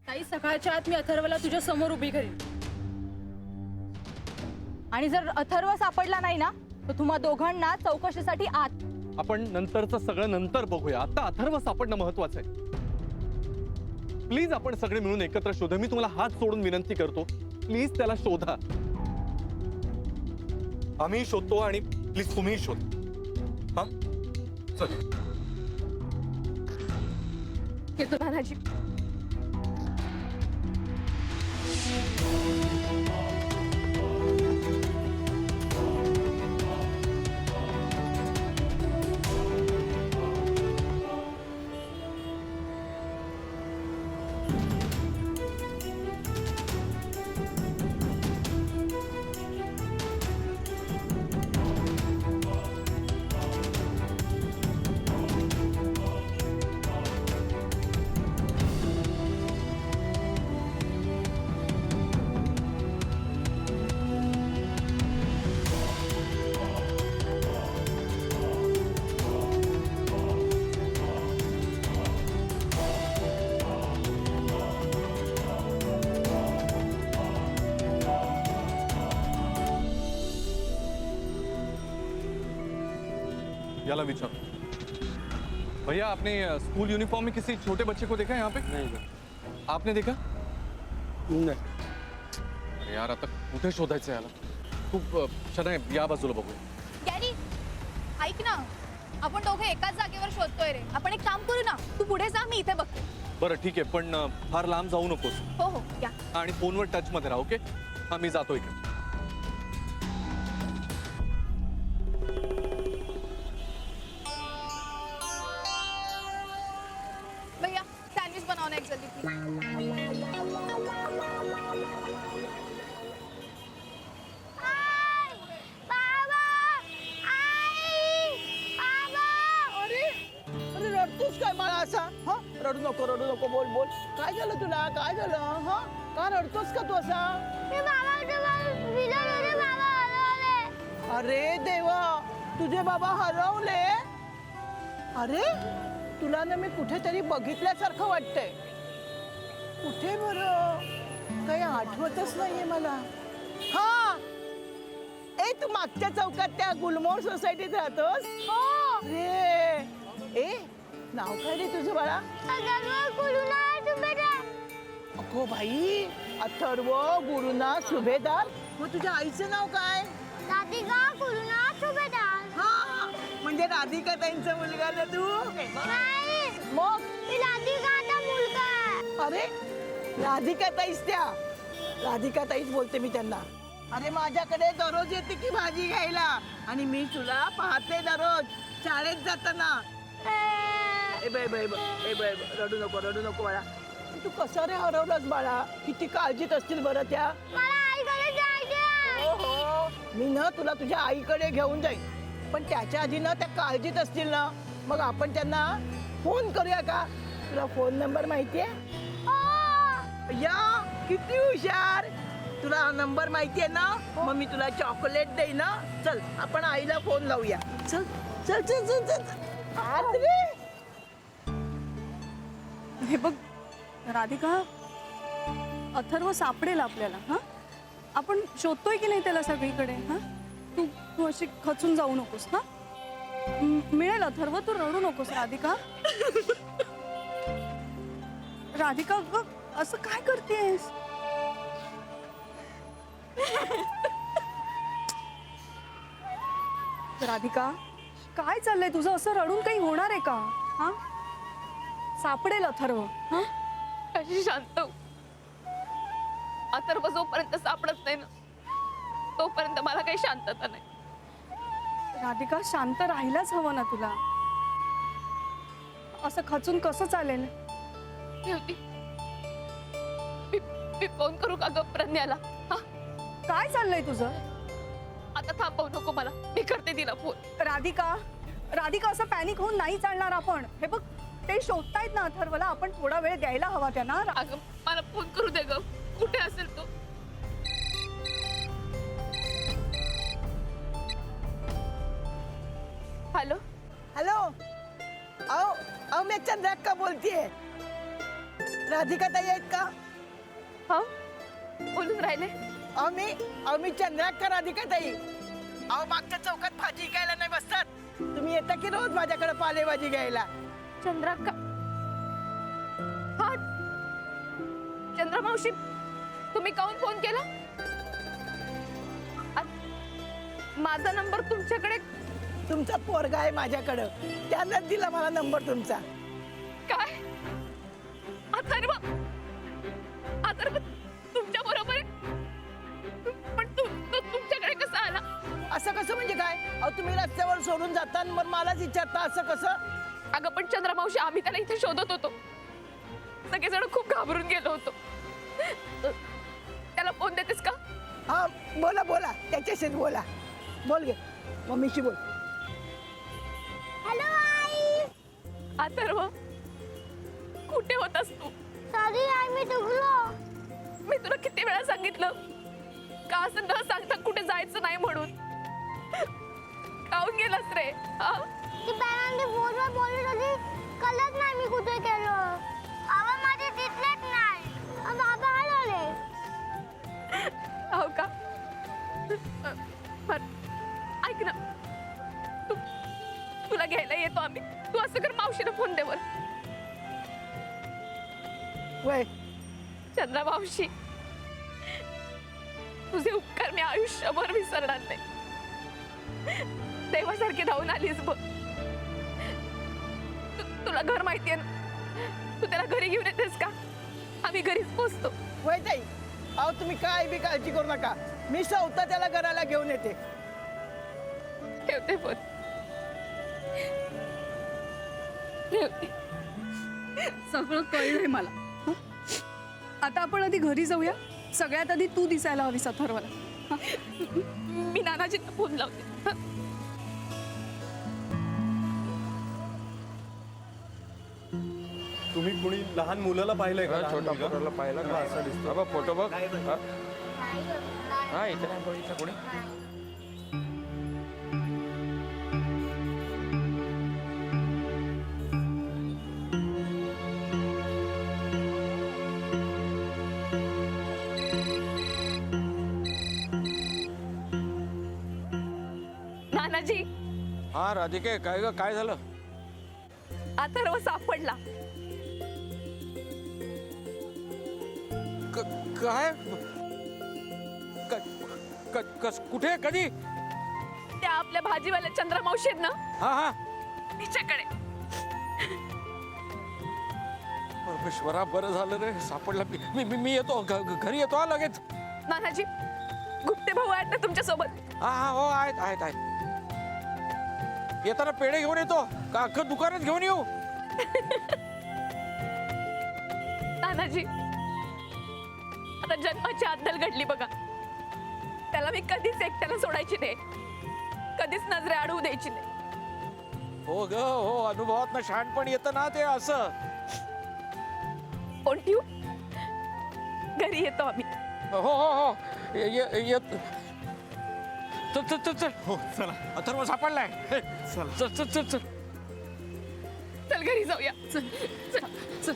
ताई सकाळच्या आत मी अथर्वला तुझ्या समोर उभी करीन. आणि जर अथर्व सापडला नाही ना तर तुम्हा दोघांना चौकशीसाठी आत. आपण नंतरचं सगळं नंतर बघूया. आता अथर्व सापडणं महत्वाचं आहे. प्लीज आपण सगळे मिळून एकत्र शोधा. मी तुम्हाला हात सोडून विनंती करतो, प्लीज त्याला शोधा. आम्ही शोधतो आणि प्लीज तुम्ही शोध. हा चल. येतो दादाजी. याला विचार. भैया आपने स्कूल यूनिफॉर्म में किसी छोटे बच्चे को देखा है यहाँ पे? नहीं सर. आपने देखा? नहीं. अरे यार आता कुठे शोधायचं याला? तू शनाय या बाजूला बघूया. डॅडी ऐक ना, आपण दोघे एकाच जागेवर शोधतोय रे. आपण एक काम करू ना, तू पुढे जा, मी इथे बघते. बरं ठीक आहे, पण फार लांब जाऊ नकोस. हो हो या. आणि फोनवर टच मध्ये राहा. ओके? हा मी जातो इकडे. भैया सैंडविच बनाओ ना एक जल्दी प्लीज. अरे रडतोस काय मला असा? हा रडू नको बोल बोल. काय झालं तुला? काय झालं? हा का रडतोस का तू असा? अरे देवा, तुझे बाबा हरवले? अरे तुला ना मी कुठेतरी बघितल्यासारखं वाटतंय. कुठे बरं? काही आठवतच नाहीये मला. हा ए, तू मागच्या चौकात त्या गुलमोहर सोसायटीत राहतोस? अरे ए, नाव काय रे तुझं बाळा? अगो भाई, अथर्व गुरुनाथ सुभेदार. मग तुझ्या आईचं नाव काय? राधिका गुरुनाथ सुभेदार. हा म्हणजे राधिका ताईंचा मुलगा ना तू? नाही, मग मी राधिकाचा मुलगा आहे. अरे राधिका ताईच त्या. राधिका ताईच बोलते मी त्यांना. अरे माझ्याकडे दररोज येते की भाजी घ्यायला आणि मी तुला पाहते दररोज शाळेत जाताना. ए बाय बाय बाय, ए बाय रडू नको बाळा. तू कसं रे हरवलंस बाळा? किती काळजीत असतील बरं त्या. मला आईकडे जायचं. हो मी ना तुला तुझ्या आईकडे घेऊन जाईन, पण त्याच्या आधी ना त्या काळजीत असतील ना, मग आपण त्यांना फोन करूया का? तुला फोन नंबर माहितीये? या किती हुशार. तुला हा नंबर माहितीये ना? मग मी तुला चॉकलेट देईन ना. चल आपण आईला फोन लावूया. चल चल चल चल चल. अरे हे बघ राधिका, अथर्व सापडेल आपल्याला. हा आपण शोधतोय की नाही त्याला सगळीकडे. हा तू तू अशी खचून जाऊ नकोस. हा मिळेल अथर्व, तू रडू नकोस. राधिका राधिका ग, असं काय करतेस? राधिका काय चाललंय तुझं? असं रडून काही होणार आहे का? हा सापडेल अथर्व. हा कशी शांत हो? अथर्व जोपर्यंत सापडत नाही ना तोपर्यंत मला काही शांतता नाही. राधिका शांत राहायलाच हवं ना तुला. असं खचून कसं चालेल? ठेवती मी फोन करू का ग प्रज्ञाला? हा काय चाललंय तुझं? आता थांबवू नको मला, मी करते तिला फोन. राधिका राधिका असं पॅनिक होऊन नाही चालणार. आपण हे बघ, ते शोधतायत ना अथर्वला. आपण थोडा वेळ द्यायला हवा त्यांना. अगं मला फोन करू दे ग, कुठे असेल तो? हेलो हेलो, आओ आओ, मैं चंद्रक्का बोलती है. राधिका ताई आहेत का? हो बोलून राहिले. मी चंद्राक्का राधिका ताई. अहो मागच्या चौकात भाजी घ्यायला नाही बसतात. तुम्ही येता की रोज माझ्याकडे पालेभाजी घ्यायला? चंद्राक्का. हा चंद्रमावशी, तुम्ही काहून फोन केला? माझा नंबर तुमच्याकडे तुमचा पोरगा आहे माझ्याकडं, त्यानंच दिला मला नंबर तुमचा. काय? अथर्व अथर्व तुमच्या बरोबर आहे? पण तो तुमच्याकडे कसा आला? असं कसं म्हणजे काय? अहो तुम्ही रस्त्यावर सोडून जाता आणि मग मलाच विचारता असं कसं? अगं पण चंद्रमावशी, आम्ही त्याला इथे शोधत होतो. सगळेजण खूप घाबरून गेलो होतो. त्याला फोन देतेस का? हा बोला बोला, त्याच्याशीच बोला. बोल गे मम्मीशी बोल. हॅलो आई. अथर्व कुठे होतास तू? सॉरी आई, मी चुकलो. मी तुला किती वेळा सांगितलं का असं न सांगता कुठे जायचं नाही म्हणून. काहून गेलास रे? ती पॅरांनी फोनवर बोलत होती, कळत नाही मी कुठे गेलो. आवाज माझे दिसलेच नाही. बाबा हलवले. हो का? बर ऐक ना, तुला घ्यायला येतो आम्ही. तू असं कर, मावशीला फोन दे वर. वय चंद्रा मावशी, तुझे उपकार मी आयुष्यभर विसरणार नाही. देवासारखी धावून आलीस बघ. तुला घर माहितीये ना? तू त्याला घरी घेऊन येतेस का? आम्ही घरीच पोचतो. वय ताई, अहो तुम्ही काय बी काळजी करू नका. मी स्वतः त्याला घराला घेऊन येते. ठेवते फोन. ठेवते. सगळं कळलंय मला. हं? आता आपण आधी घरी जाऊया. सगळ्यात आधी तू दिसायला हवीस अथर्वला. हं? मी नानाजींना फोन लावते. हं? तुम्ही कुणी लहान मुलाला पाहिलंय का? छोटा पोराला पाहिला का? असा दिसतो. बाबा फोटो बघ. हा इथे नाही बघितलं कोणी. नानाजी, हा राधिके, काय ग, काय झालं? अथर्व सापडला. काय कुठे, कधी? त्या आपल्या भाजीवाल्या चंद्रमावशी आहेत ना, हा हा. तिच्याकडे. परमेश्वरा, बरं झालं रे, सापडला. मी येतो, घरी येतो हा लगेच. नानाजी, गुप्ते भाऊ आहेत ना तुमच्या सोबत? हा हा, हो आहेत आहेत आहेत. येताना पेढे घेऊन येतो का अख्खं दुकानच घेऊन येऊ? नानाजी, आता जन्माची अद्दल घडली बघा. त्याला मी कधीच एकट्याला सोडायची नाही, कधीच नजरे अडवू द्यायची नाही. हो ग हो, अनुभवात ना शहाणपण येतं ना ते असं. फोन ठेवू? घरी येतो आम्ही. हो हो हो, येत. चल हो चला. अथर्व सापडलाय. चला. चल चल चल चल. चल घरी जाऊया. चल चल चल.